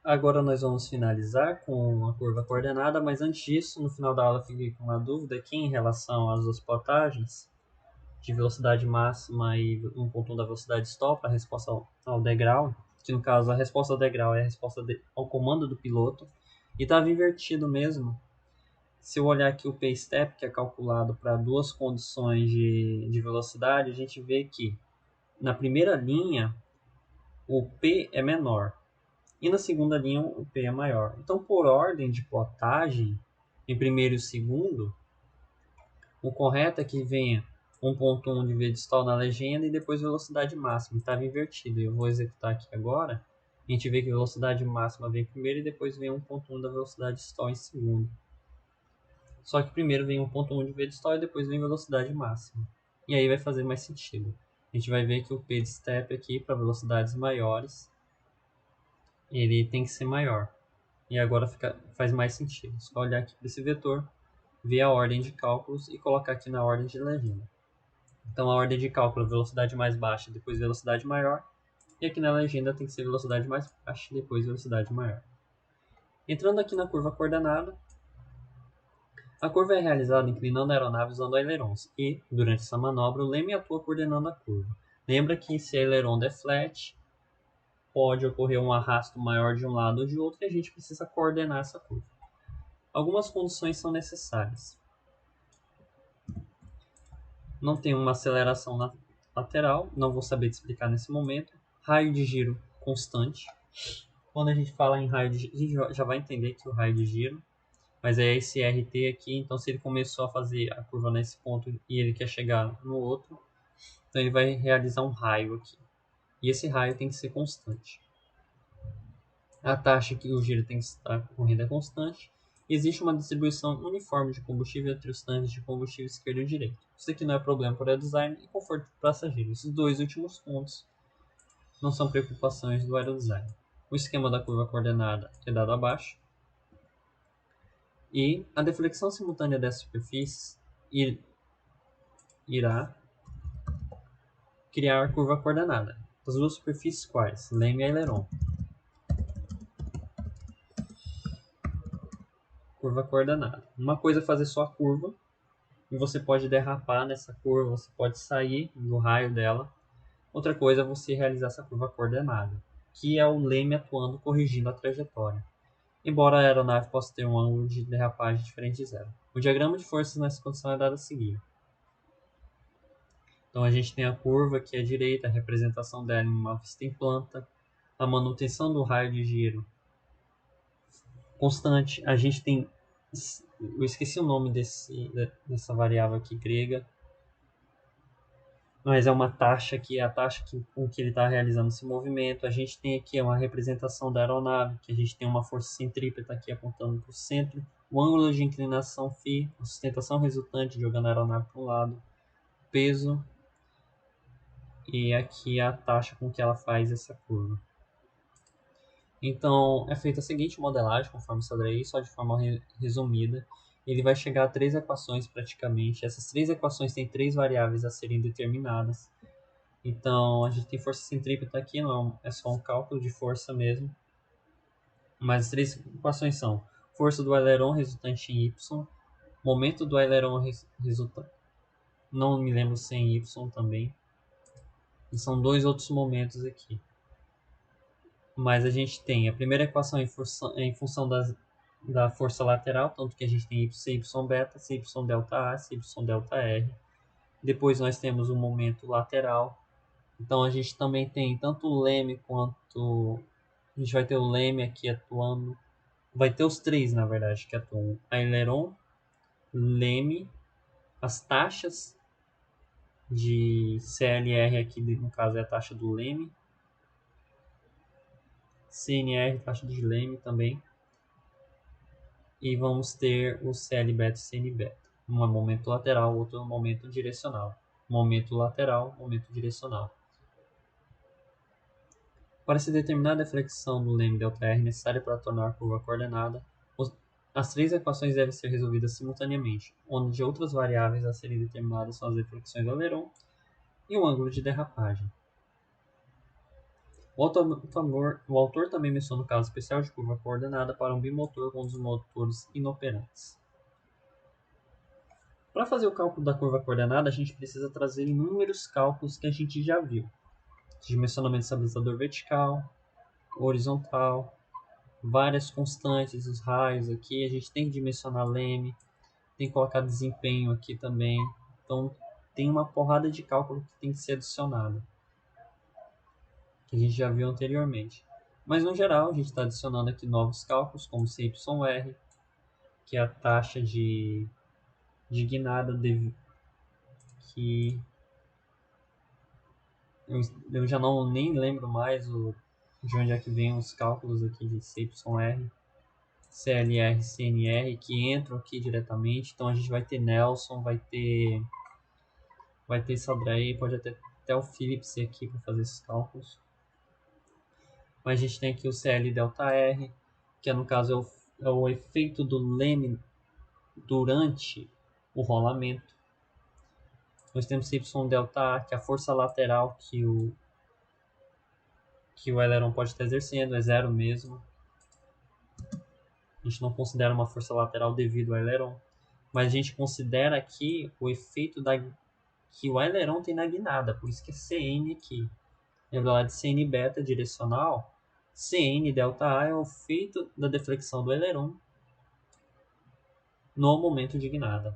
Agora nós vamos finalizar com a curva coordenada, mas antes disso, no final da aula, eu fiquei com uma dúvida aqui em relação às duas potagens de velocidade máxima e 1.1 da velocidade stall para a resposta ao degrau, que no caso a resposta ao degrau é a resposta ao comando do piloto, e estava invertido mesmo. Se eu olhar aqui o P-step, que é calculado para duas condições de velocidade, a gente vê que na primeira linha o P é menor e na segunda linha o P é maior. Então, por ordem de plotagem, em primeiro e segundo, o correto é que venha 1.1 de v de stall na legenda e depois velocidade máxima. Estava invertido. Eu vou executar aqui agora. A gente vê que a velocidade máxima vem primeiro e depois vem 1.1 da velocidade stall em segundo. Só que primeiro vem 1.1 de v de stall e depois vem velocidade máxima. E aí vai fazer mais sentido. A gente vai ver que o P de step aqui para velocidades maiores, ele tem que ser maior. E agora faz mais sentido. Só olhar aqui para esse vetor, ver a ordem de cálculos e colocar aqui na ordem de legenda. Então a ordem de cálculo, velocidade mais baixa, depois velocidade maior. E aqui na legenda tem que ser velocidade mais baixa e depois velocidade maior. Entrando aqui na curva coordenada, a curva é realizada inclinando a aeronave usando ailerons e, durante essa manobra, o leme atua coordenando a curva. Lembra que se a aileron der flat, pode ocorrer um arrasto maior de um lado ou de outro e a gente precisa coordenar essa curva. Algumas condições são necessárias. Não tem uma aceleração lateral, não vou saber te explicar nesse momento. Raio de giro constante. Quando a gente fala em raio de giro, a gente já vai entender que o raio de giro, mas é esse RT aqui, então se ele começou a fazer a curva nesse ponto e ele quer chegar no outro, então ele vai realizar um raio aqui. E esse raio tem que ser constante. A taxa que o giro tem que estar correndo é constante. Existe uma distribuição uniforme de combustível entre os tanques de combustível esquerdo e direito. Isso aqui não é problema para o design e conforto do passageiro. Esses dois últimos pontos não são preocupações do aerodesign. O esquema da curva coordenada é dado abaixo. E a deflexão simultânea dessa superfície irá criar curva coordenada. As duas superfícies quais? Leme e aileron. Curva coordenada. Uma coisa é fazer só a curva, e você pode derrapar nessa curva, você pode sair do raio dela. Outra coisa é você realizar essa curva coordenada, que é o leme atuando corrigindo a trajetória, embora a aeronave possa ter um ângulo de derrapagem diferente de zero. O diagrama de forças nessa condição é dado a seguir. Então a gente tem a curva aqui à direita, a representação dela em uma vista em planta, a manutenção do raio de giro constante. A gente tem, eu esqueci o nome dessa variável aqui grega, mas é uma taxa que é a taxa com que ele está realizando esse movimento. A gente tem aqui uma representação da aeronave, que a gente tem uma força centrípeta aqui apontando para o centro, o ângulo de inclinação φ, a sustentação resultante jogando a aeronave para um lado, peso, e aqui a taxa com que ela faz essa curva. Então, é feita a seguinte modelagem, conforme falei, só de forma resumida. Ele vai chegar a três equações praticamente. Essas três equações têm três variáveis a serem determinadas. Então, a gente tem força centrípeta aqui, não é só um cálculo de força mesmo. Mas as três equações são força do aileron resultante em Y, momento do aileron resultante, não me lembro se é em Y também. E são dois outros momentos aqui. Mas a gente tem a primeira equação em função da força lateral, tanto que a gente tem CY beta, CY delta A, CY delta R. Depois nós temos o momento lateral. Então a gente também tem tanto o leme quanto... A gente vai ter o leme aqui atuando. Vai ter os três, na verdade, que atuam. Aileron, leme, as taxas de CLR aqui, no caso é a taxa do leme. CNR, taxa de leme também. E vamos ter o CL beta e CN beta. Um é momento lateral, outro é momento direcional. Momento lateral, momento direcional. Para se determinar a deflexão do leme ΔR necessária para tornar a curva coordenada, as três equações devem ser resolvidas simultaneamente, onde outras variáveis a serem determinadas são as deflexões do aileron e o ângulo de derrapagem. O autor também menciona o caso especial de curva coordenada para um bimotor com os motores inoperantes. Para fazer o cálculo da curva coordenada, a gente precisa trazer inúmeros cálculos que a gente já viu. Dimensionamento de estabilizador vertical, horizontal, várias constantes, os raios aqui, a gente tem que dimensionar leme, tem que colocar desempenho aqui também. Então tem uma porrada de cálculo que tem que ser adicionado, que a gente já viu anteriormente. Mas no geral, a gente está adicionando aqui novos cálculos, como CYR, que é a taxa de guinada que eu já não nem lembro mais de onde é que vem os cálculos aqui de CYR, CLR, CNR, que entram aqui diretamente. Então a gente vai ter Nelson, vai ter Sadray, pode até o Phillips aqui para fazer esses cálculos. Mas a gente tem aqui o CL delta R, que no caso é o efeito do leme durante o rolamento. Nós temos Y delta A, que é a força lateral que o aileron pode estar exercendo, é zero mesmo. A gente não considera uma força lateral devido ao aileron, mas a gente considera aqui o efeito que o aileron tem na guinada, por isso que é CN aqui. Lembra lá de CN beta direcional? CN delta A é o efeito da deflexão do aileron no momento de guinada.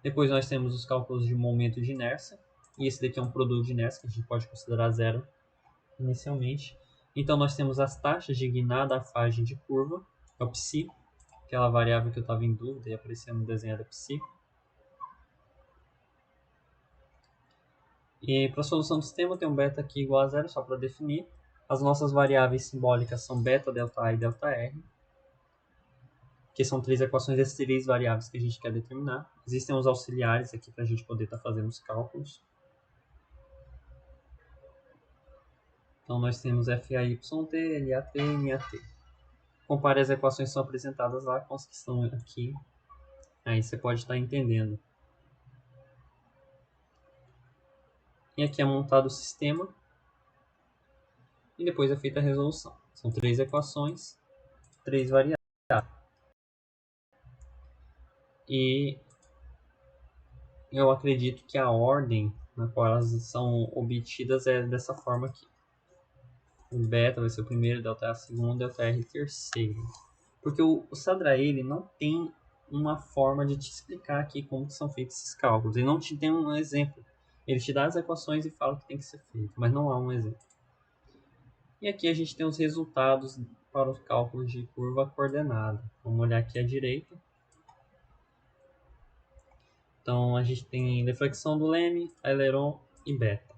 Depois nós temos os cálculos de momento de inércia, e esse daqui é um produto de inércia que a gente pode considerar zero inicialmente. Então nós temos as taxas de guinada à faixa de curva, é o psi, aquela variável que eu estava em dúvida e apareceu no desenho da psi. E para a solução do sistema tem um beta aqui igual a zero, só para definir. As nossas variáveis simbólicas são beta, delta A e delta R, que são três equações das três variáveis que a gente quer determinar. Existem os auxiliares aqui para a gente poder estar fazendo os cálculos. Então nós temos FAYT, LAT e NAT. Compare as equações que são apresentadas lá com as que estão aqui. Aí você pode estar entendendo. E aqui é montado o sistema. E depois é feita a resolução. São três equações, três variáveis. E eu acredito que a ordem na qual elas são obtidas é dessa forma aqui. O beta vai ser o primeiro, delta A o segundo, delta R o terceiro. Porque o Sadray ele não tem uma forma de te explicar aqui como são feitos esses cálculos. Ele não te tem um exemplo. Ele te dá as equações e fala o que tem que ser feito, mas não há um exemplo. E aqui a gente tem os resultados para os cálculos de curva coordenada. Vamos olhar aqui à direita. Então a gente tem deflexão do leme, aileron e beta.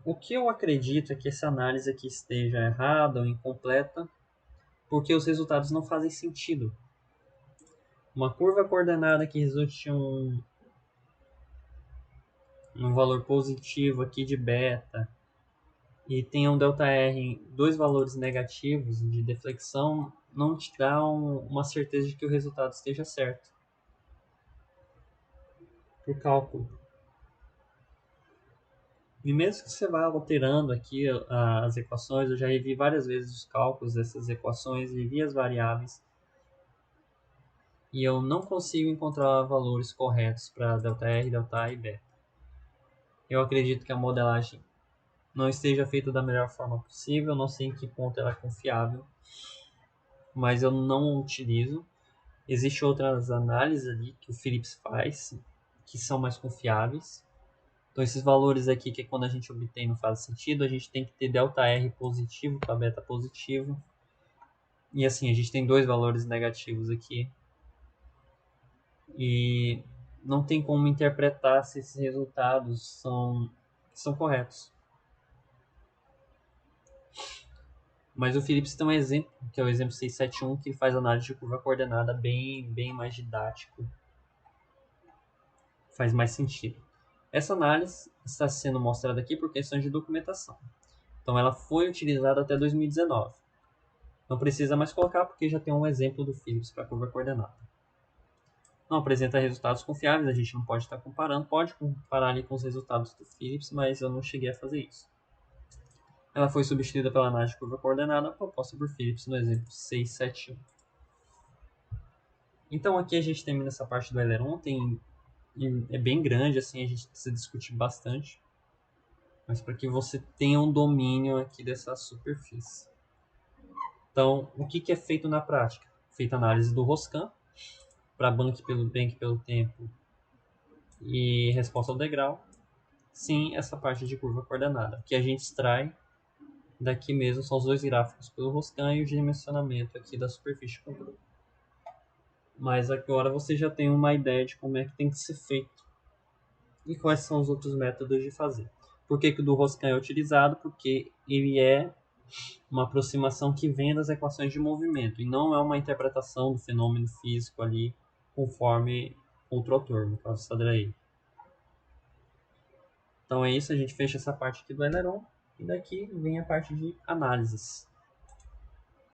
O que eu acredito é que essa análise aqui esteja errada ou incompleta, porque os resultados não fazem sentido. Uma curva coordenada que resulte um valor positivo aqui de beta e tenha um ΔR em dois valores negativos de deflexão, não te dá uma certeza de que o resultado esteja certo para o cálculo. E mesmo que você vá alterando aqui as equações, eu já revi várias vezes os cálculos dessas equações, revi as variáveis, e eu não consigo encontrar valores corretos para ΔR, ΔA e beta. Eu acredito que a modelagem não esteja feita da melhor forma possível, não sei em que ponto ela é confiável, mas eu não utilizo. Existem outras análises ali que o Phillips faz, que são mais confiáveis. Então esses valores aqui, que quando a gente obtém não faz sentido, a gente tem que ter ΔR positivo para beta positivo. E assim, a gente tem dois valores negativos aqui. E não tem como interpretar se esses resultados são corretos. Mas o Phillips tem um exemplo, que é o exemplo 671, que faz análise de curva coordenada bem mais didático. Faz mais sentido. Essa análise está sendo mostrada aqui por questões de documentação. Então ela foi utilizada até 2019. Não precisa mais colocar porque já tem um exemplo do Phillips para curva coordenada. não apresenta resultados confiáveis, a gente não pode estar comparando, pode comparar ali com os resultados do Phillips, mas eu não cheguei a fazer isso. Ela foi substituída pela análise de curva coordenada proposta por Phillips no exemplo 671. Então aqui a gente termina essa parte do aileron, é bem grande, assim, a gente precisa discutir bastante, mas para que você tenha um domínio aqui dessa superfície. Então, o que é feito na prática? Feita análise do Roscan, para Bank pelo tempo e resposta ao degrau. Sim, essa parte de curva coordenada, que a gente extrai daqui mesmo, são os dois gráficos pelo Roscan e o dimensionamento aqui da superfície de controle. Mas agora você já tem uma ideia de como é que tem que ser feito e quais são os outros métodos de fazer. Por que o do Roscan é utilizado? Porque ele é uma aproximação que vem das equações de movimento e não é uma interpretação do fenômeno físico ali conforme outro autor, no caso Sadraí. Então é isso, a gente fecha essa parte aqui do aileron e daqui vem a parte de análises.